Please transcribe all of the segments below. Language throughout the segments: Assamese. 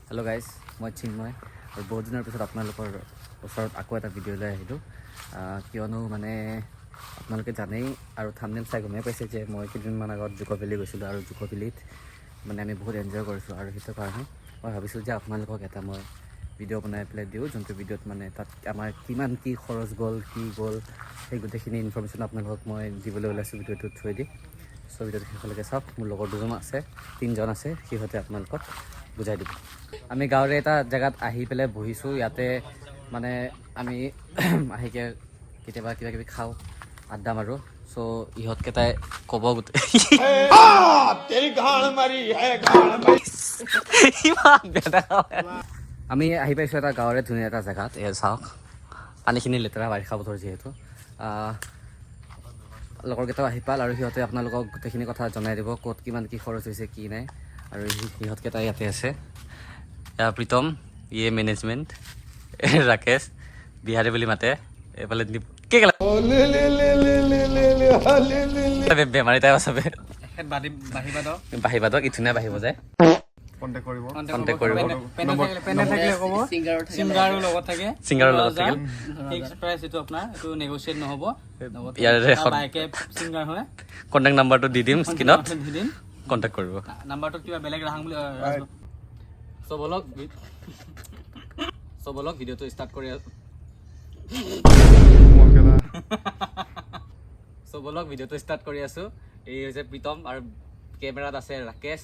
হেল্ল' গাইজ, মই চিন্ময় আৰু বহুত দিনৰ পিছত আপোনালোকৰ ওচৰত আকৌ এটা ভিডিঅ' লৈ আহিলোঁ। কিয়নো মানে আপোনালোকে জানেই আৰু থাম্বনেইল চাই গমেই পাইছে যে মই কেইদিনমান আগত জুক' ভেলী গৈছিলোঁ আৰু জুক' ভেলীত মানে আমি বহুত এনজয় কৰিছোঁ। আৰু সেইটো কাৰণে মই ভাবিছোঁ যে আপোনালোকক এটা মই ভিডিঅ' বনাই পেলাই দিওঁ, যোনটো ভিডিঅ'ত মানে তাত আমাৰ কিমান কি খৰচ গ'ল, কি গ'ল, সেই গোটেইখিনি ইনফৰ্মেশ্যন আপোনালোকক মই দিবলৈ ওলাইছোঁ ভিডিঅ'টোৰ থ্ৰুৱেদি। চ' ভিডিঅ'টো শেষলৈকে চাওক। মোৰ লগৰ তিনিজন আছে, সিহঁতে আপোনালোকক বুজাই দিব। আমি গাঁৱৰে এটা জেগাত আহি পেলাই বহিছোঁ। ইয়াতে মানে আমি আহিকে কেতিয়াবা কিবা কিবি খাওঁ, আড্ডা মাৰোঁ। চ' ইহঁতকেইটাই ক'ব গোটেই আমি আহি পাইছোঁ এটা গাঁৱৰে ধুনীয়া এটা জেগাত। এয়া চাওক, পানীখিনি লেতেৰা, বাৰিষা বতৰ যিহেতু। লগৰকেইটাও আহি পাল আৰু সিহঁতে আপোনালোকক গোটেইখিনি কথা জনাই দিব, ক'ত কিমান কি খৰচ হৈছে, কি নাই। আৰু সিহঁতকেইটা ইয়াতে আছে। প্ৰীতম, ইয়ে মেনেজমেণ্ট, ৰাকেশ বিহাৰী বুলি মাতে, এইফালে বেমাৰী টাইপ আছে, বাঢ়িবাদক ই ধুনীয়া বাঢ়িব যায়। কণ্টেক্ট নাম্বাৰটো দি দিম স্ক্ৰীণত, কণ্টেক্ট কৰিব। নাম্বাৰটো কিবা বেলেগ ৰাখোঁ বুলি বলক ভিডিঅ'টো ষ্টাৰ্ট কৰি আছোঁ। এই হৈছে প্ৰীতম আৰু কেমেৰাত আছে ৰাকেশ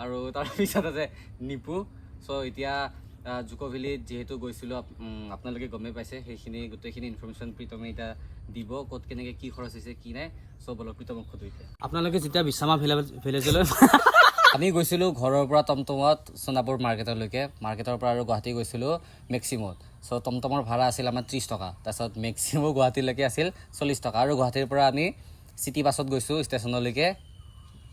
আৰু তাৰপিছত আছে নিপু। চ' এতিয়া জুক' ভেলীত যিহেতু গৈছিলোঁ, আপোনালোকে গমেই পাইছে, সেইখিনি গোটেইখিনি ইনফৰ্মেশ্যন প্ৰীতমে এতিয়া দিব, ক'ত কেনেকৈ কি খৰচ হৈছে, কি নাই। চ' বলক প্ৰীতমক সোধোঁ এতিয়া। আপোনালোকে যেতিয়া বিছামা ভিলেজলৈ আমি গৈছিলোঁ ঘৰৰ পৰা টমটমত সোণাপুৰ মাৰ্কেটলৈকে, মাৰ্কেটৰ পৰা আৰু গুৱাহাটী গৈছিলোঁ মেক্সিমত। চ' টমটমৰ ভাড়া আছিল আমাৰ 30 টকা, তাৰপিছত মেক্সিমো গুৱাহাটীলৈকে আছিল 40 টকা, আৰু গুৱাহাটীৰ পৰা আমি চিটি বাছত গৈছোঁ ষ্টেচনলৈকে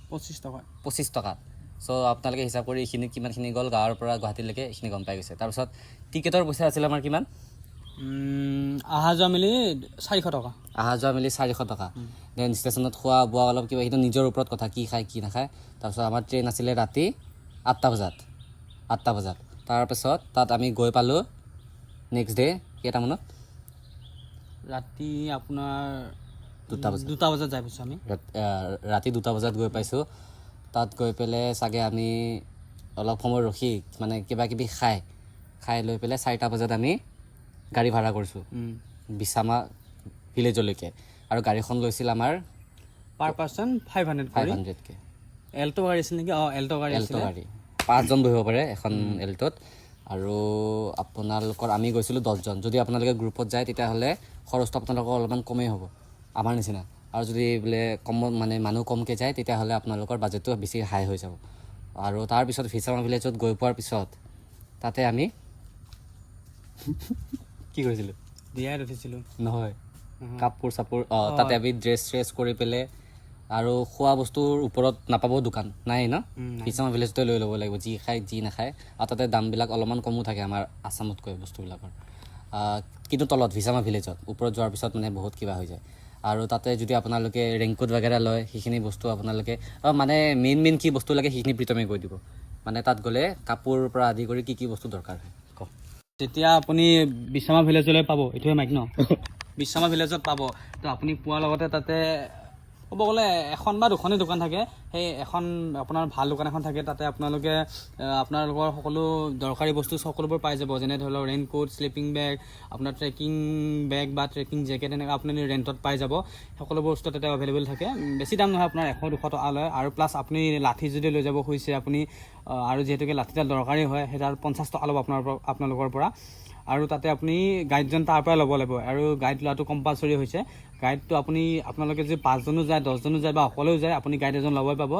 25 টকাত। চ' আপোনালোকে হিচাপ কৰি এইখিনি কিমানখিনি গ'ল গাঁৱৰ পৰা গুৱাহাটীলৈকে, এইখিনি গম পাই গৈছে। তাৰপিছত টিকেটৰ পইচা আছিল আমাৰ কিমান? অহা যোৱা মিলি 400 টকা। অহা যোৱা মিলি 400 টকা। দেন ষ্টেচনত খোৱা বোৱা অলপ কিবা, সেইটো নিজৰ ওপৰত কথা, কি খায় কি নাখায়। তাৰপিছত আমাৰ ট্ৰেইন আছিলে ৰাতি 8টা বজাত। তাৰপিছত তাত আমি গৈ পালোঁ নেক্সট ডে কেইটামানত? ৰাতি আপোনাৰ 2টা বজাত যাই পাইছোঁ আমি। ৰাতি 2টা বজাত গৈ পাইছোঁ। তাত গৈ পেলাই চাগে আমি অলপ সময় ৰখি মানে কিবা কিবি খাই লৈ পেলাই 4টা বজাত আমি গাড়ী ভাড়া কৰিছোঁ বিছামা ভিলেজলৈকে। আৰু গাড়ীখন লৈছিল আমাৰ পাৰ পাৰ্চন 500কে। এল্ট' গাড়ী আছিল নেকি? এল্ট' গাড়ী 5জন বহিব পাৰে এখন এল্ট'ত। আৰু আপোনালোকৰ আমি গৈছিলোঁ 10জন। যদি আপোনালোকে গ্ৰুপত যায় তেতিয়াহ'লে খৰচটো আপোনালোকৰ অলপমান কমেই হ'ব, আমাৰ নিচিনা। আৰু যদি বোলে মানে মানুহ কমকৈ যায় তেতিয়াহ'লে আপোনালোকৰ বাজেটটো বেছি হাই হৈ যাব। আৰু তাৰপিছত বিছামা ভিলেজত গৈ পোৱাৰ পিছত তাতে আমি কি কৰিছিলোঁ? দিয়াত উঠিছিলোঁ নহয়, কাপোৰ চাপোৰ তাতে আমি ড্ৰেছ কৰি পেলাই, আৰু খোৱা বস্তুৰ ওপৰত নাপাব দোকান নাই ন, বিছামা ভিলেজতে লৈ ল'ব লাগিব, যি খায় যি নাখায়। আৰু তাতে দামবিলাক অলপমান কমো থাকে আমাৰ আছামতকৈ বস্তুবিলাকৰ, কিন্তু তলত বিছামা ভিলেজত। ওপৰত যোৱাৰ পিছত মানে বহুত কিবা হৈ যায়। আৰু তাতে যদি আপোনালোকে ৰেইনকোট বাগেৰা লয়, সেইখিনি বস্তু আপোনালোকে মানে মেইন কি বস্তু লাগে সেইখিনি প্ৰীতমে কৈ দিব। মানে তাত গ'লে কাপোৰ পৰা আদি কৰি কি বস্তু দৰকাৰ হয় কওক। যেতিয়া আপুনি বিছামা ভিলেজলৈ পাব, এইটোৱে মাইক ন, বিছামা ভিলেজত পাব, তো আপুনি পোৱাৰ লগতে তাতে ক'ব গ'লে এখন বা দুখনেই দোকান থাকে। সেই এখন আপোনাৰ ভাল দোকান এখন থাকে, তাতে আপোনালোকে আপোনালোকৰ সকলো দৰকাৰী বস্তু সকলোবোৰ পাই যাব। যেনে ধৰি লওক ৰেইনকোট, শ্লিপিং বেগ, আপোনাৰ ট্ৰেকিং বেগ বা ট্ৰেকিং জেকেট, এনেকৈ আপুনি ৰেণ্টত পাই যাব। সকলোবোৰ বস্তু তাতে এভেইলেবল থাকে। বেছি দাম নহয়, আপোনাৰ 100-200 টকা লয়। আৰু প্লাছ আপুনি লাঠি যদি লৈ যাব খুজিছে আপুনি, আৰু যিহেতুকে লাঠিডাল দৰকাৰী হয়, সেইডাল 50 টকা ল'ব আপোনালোকৰ পৰা। আৰু তাতে আপুনি গাইডজন তাৰ পৰাই ল'ব লাগিব, আৰু গাইড লোৱাটো কম্পালচৰি হৈছে। গাইডটো আপোনালোকে যদি 5জনো যায়, 10জনো যায় বা অকলেও যায়, আপুনি গাইড এজন ল'বই পাব।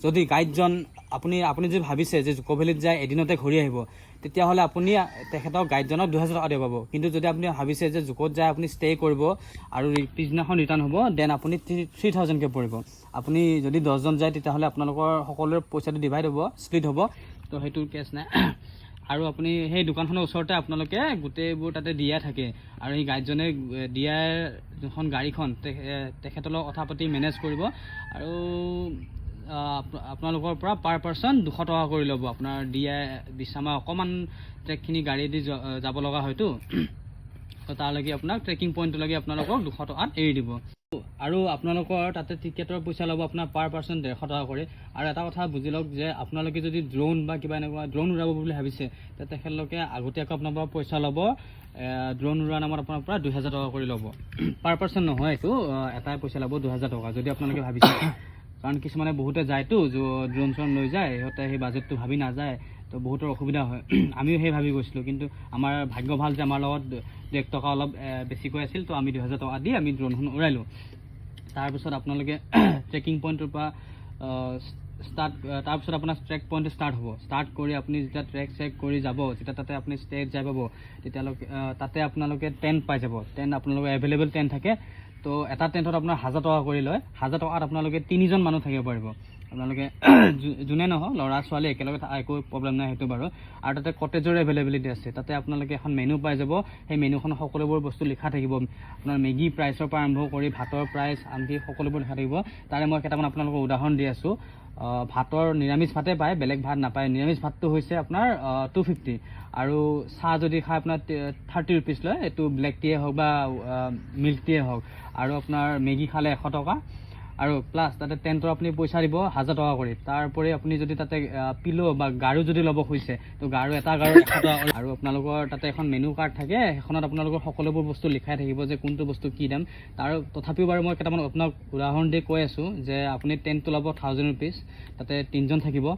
যদি গাইডজন আপুনি যদি ভাবিছে যে জুক' ভেলীত যায় এদিনতে ঘূৰি আহিব, তেতিয়াহ'লে আপুনি তেখেতক গাইডজনক 2000 টকা দিব পাব। কিন্তু যদি আপুনি ভাবিছে যে জুক'ত যায় আপুনি ষ্টে' কৰিব আৰু পিছদিনাখন ৰিটাৰ্ণ হ'ব, দেন আপুনি 3000কে পৰিব। আপুনি যদি 10জন যায় তেতিয়াহ'লে আপোনালোকৰ সকলোৰে পইচাটো ডিভাইড হ'ব, স্প্লিট হ'ব, তো সেইটো কেছ নাই। আৰু আপুনি সেই দোকানখনৰ ওচৰতে আপোনালোকে গোটেইবোৰ তাতে দিয়া থাকে, আৰু সেই গাইডজনে দিয়াৰ যোনখন গাড়ীখন তেখেতৰ লগত কথা পাতি মেনেজ কৰিব। আৰু আপোনালোকৰ পৰা পাৰ পাৰ্চন 200 টকা কৰি ল'ব আপোনাৰ বিছামা অকণমান ট্ৰেকখিনি গাড়ী দি যাব লগা হয়তো তো তালৈকে আপোনাক ট্ৰেকিং পইণ্টলৈকে আপোনালোকক 200 টকাত এৰি দিব আৰু আপোনালোকৰ তাতে টিকেটৰ পইচা ল'ব আপোনাৰ পাৰ পাৰ্চন 150 টকা কৰি আৰু এটা কথা বুজি লওক যে আপোনালোকে যদি ড্ৰোন বা কিবা এনেকুৱা ড্ৰোন উৰাব বুলি ভাবিছে তেতিয়া তেখেতলোকে আগতীয়াকৈ আপোনাৰ পৰা পইচা ল'ব ড্ৰোন উৰোৱা নামত আপোনাৰ পৰা 2000 টকা কৰি ল'ব পাৰ পাৰ্চন নহয় এইটো এটাই পইচা ল'ব 2000 টকা যদি আপোনালোকে ভাবিছে কাৰণ কিছুমানে বহুতে যায়তো ড্ৰোন চ্ৰোন লৈ যায় সিহঁতে সেই বাজেটটো ভাবি নাযায় তো বহুতৰ অসুবিধা হয় আমিও সেই ভাবি গৈছিলোঁ কিন্তু আমাৰ ভাগ্য ভাল যে আমাৰ লগত 1 টকা অলপ বেছিকৈ আছিল তো আমি 2000 টকা দি আমি ড্ৰোনখন উৰাইলোঁ তাৰপিছত আপোনালোকে ট্ৰেকিং পইণ্টৰ পৰা তাৰপিছত আপোনাৰ ট্ৰেক পইণ্ট ষ্টাৰ্ট হ'ব ষ্টাৰ্ট কৰি আপুনি যেতিয়া ট্ৰেক চেক কৰি যাব যেতিয়া তাতে আপুনি ষ্টেজ যাই পাব তেতিয়ালৈকে তাতে আপোনালোকে টেণ্ট পাই যাব টেণ্ট আপোনালোকৰ এভেইলেবল টেণ্ট থাকে তো এটা টেণ্টত আপোনাৰ 1000 টকা কৰি লয় 1000 টকাত আপোনালোকে 3জন মানুহ থাকিব পাৰিব আপোনালোকে যোনে নহওক ল'ৰা ছোৱালী একেলগে একো প্ৰব্লেম নাই সেইটো বাৰু আৰু তাতে কটেজৰ এভেইলেবিলিটি আছে তাতে আপোনালোকে এখন মেনু পাই যাব সেই মেনুখনত সকলোবোৰ বস্তু লিখা থাকিব আপোনাৰ মেগী প্ৰাইচৰ পৰা আৰম্ভ কৰি ভাতৰ প্ৰাইচ আনকি সকলোবোৰ লিখা থাকিব তাৰে মই কেইটামান আপোনালোকক উদাহৰণ দি আছোঁ ভাতৰ নিৰামিষ ভাতে পায় বেলেগ ভাত নাপায় নিৰামিষ ভাতটো হৈছে আপোনাৰ 250 আৰু চাহ যদি খায় আপোনাৰ 30 ৰুপিজ লয় এইটো ব্লেক টিয়ে হওক বা মিল্ক টিয়ে হওক আৰু আপোনাৰ মেগী খালে 100 টকা আৰু প্লাছ তাতে টেণ্টৰ আপুনি পইচা দিব 1000 টকা কৰি তাৰোপৰি আপুনি যদি তাতে পিলো বা গাৰু যদি ল'ব খুজিছে তো গাৰু এটা গাৰু 100 টকা আৰু আপোনালোকৰ তাতে এখন মেনু কাৰ্ড থাকে সেইখনত আপোনালোকৰ সকলোবোৰ বস্তু লিখাই থাকিব যে কোনটো বস্তু কি দাম তাৰ তথাপিও বাৰু মই কেইটামান আপোনাক উদাহৰণ দি কৈ আছোঁ যে আপুনি টেণ্টটো ল'ব 1000 ৰুপিজ তাতে 3জন থাকিব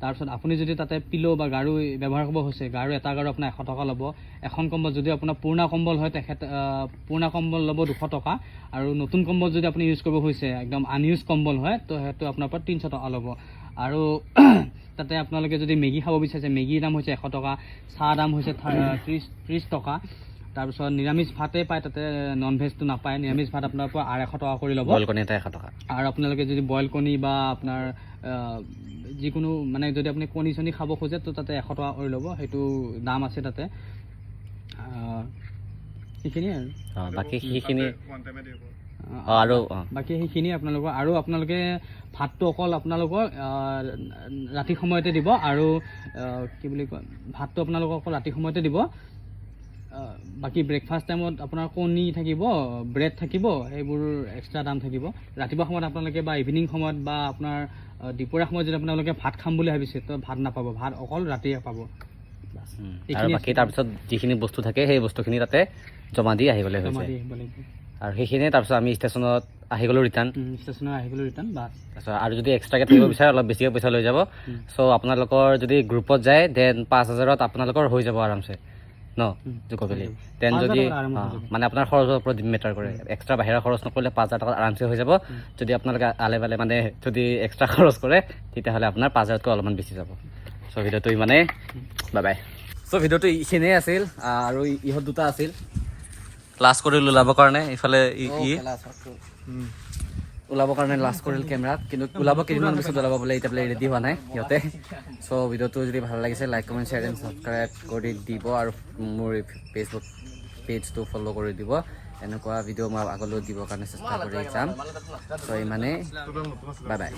তাৰপিছত আপুনি যদি তাতে পিলো বা গাৰু ব্যৱহাৰ কৰিব হৈছে গাৰু এটা গাৰু আপোনাৰ 100 টকা ল'ব এখন কম্বল যদি আপোনাৰ পুৰণা কম্বল হয় তেখেত পুৰণা কম্বল ল'ব 200 টকা আৰু নতুন কম্বল যদি আপুনি ইউজ কৰিব হৈছে একদম আনইউজ কম্বল হয় তো সেইটো আপোনাৰ পৰা 300 টকা ল'ব আৰু তাতে আপোনালোকে যদি মেগী খাব বিচাৰিছে মেগীৰ দাম হৈছে 100 টকা চাহ দাম হৈছে 30 টকা তাৰপিছত নিৰামিষ ভাতে পায় তাতে নন ভেজটো নাপায় নিৰামিষ ভাত আপোনাৰ পৰা 250 টকা কৰি ল'ব বইল কণী এটা 100 টকা আৰু আপোনালোকে যদি বইল কণী বা আপোনাৰ যিকোনো মানে যদি আপুনি কণী চণী খাব খোজে তো তাতে 100 টকা কৰি ল'ব সেইটো দাম আছে তাতে সেইখিনিয়ে আৰু বাকী সেইখিনি বাকী সেইখিনি আপোনালোকৰ আৰু আপোনালোকে ভাতটো অকল আপোনালোকৰ ৰাতি সময়তে দিব আৰু কি বুলি কয় ভাতটো আপোনালোকৰ অকল ৰাতি সময়তে দিব বাকী ব্ৰেকফাষ্ট টাইমত আপোনাৰ কণী থাকিব ব্ৰেড থাকিব সেইবোৰ এক্সট্ৰা দাম থাকিব ৰাতিপুৱা সময়ত আপোনালোকে বা ইভিনিং সময়ত বা আপোনাৰ দুপৰীয়া সময়ত যদি আপোনালোকে ভাত খাম বুলি ভাবিছে তো ভাত নাপাব ভাত অকল ৰাতিয়ে পাব আৰু বাকী তাৰপিছত যিখিনি বস্তু থাকে সেই বস্তুখিনি তাতে জমা দি আহিবলৈ হৈছে আৰু সেইখিনিয়ে তাৰপিছত আমি ষ্টেচনত আহি গ'লোঁ ৰিটাৰ্ণ বাছ তাৰপিছত আৰু যদি এক্সট্ৰাকৈ থাকিব বিচাৰে অলপ বেছিকৈ পইচা লৈ যাব চ' আপোনালোকৰ যদি গ্ৰুপত যায় দেন 5000ত আপোনালোকৰ হৈ যাব আৰামছে ন জুকো ভেলী দেন যদি মানে আপোনাৰ খৰচৰ ওপৰত মেটাৰ কৰে এক্সট্ৰা বাহিৰা খৰচ নকৰিলে 5000 টকাত আৰামছে হৈ যাব যদি আপোনালোকে আলে বালে মানে যদি এক্সট্ৰা খৰচ কৰে তেতিয়াহ'লে আপোনাৰ 5000তকৈ অলপমান বেছি যাব চ' ভিডিঅ'টো ইমানেই বাই বাই চ' ভিডিঅ'টো এইখিনিয়ে আছিল আৰু ইহঁত দুটা আছিল লাষ্ট কৰিল ওলাবৰ কাৰণে ইফালে ওলাবৰ কাৰণে লাষ্ট কৰিল কেমেৰাত কিন্তু ওলাব কেইদিনমান পিছত ওলাব বোলে এতিয়া বোলে ৰেডি হোৱা নাই সিহঁতে চ' ভিডিঅ'টো যদি ভাল লাগিছে like comment share and subscribe কৰি দিব আৰু মোৰ ফেচবুক পেজটো ফ'ল' কৰি দিব এনেকুৱা ভিডিঅ' মই আগলৈ দিবৰ কাৰণে চেষ্টা কৰি যাম চ' ইমানেই বাই বাই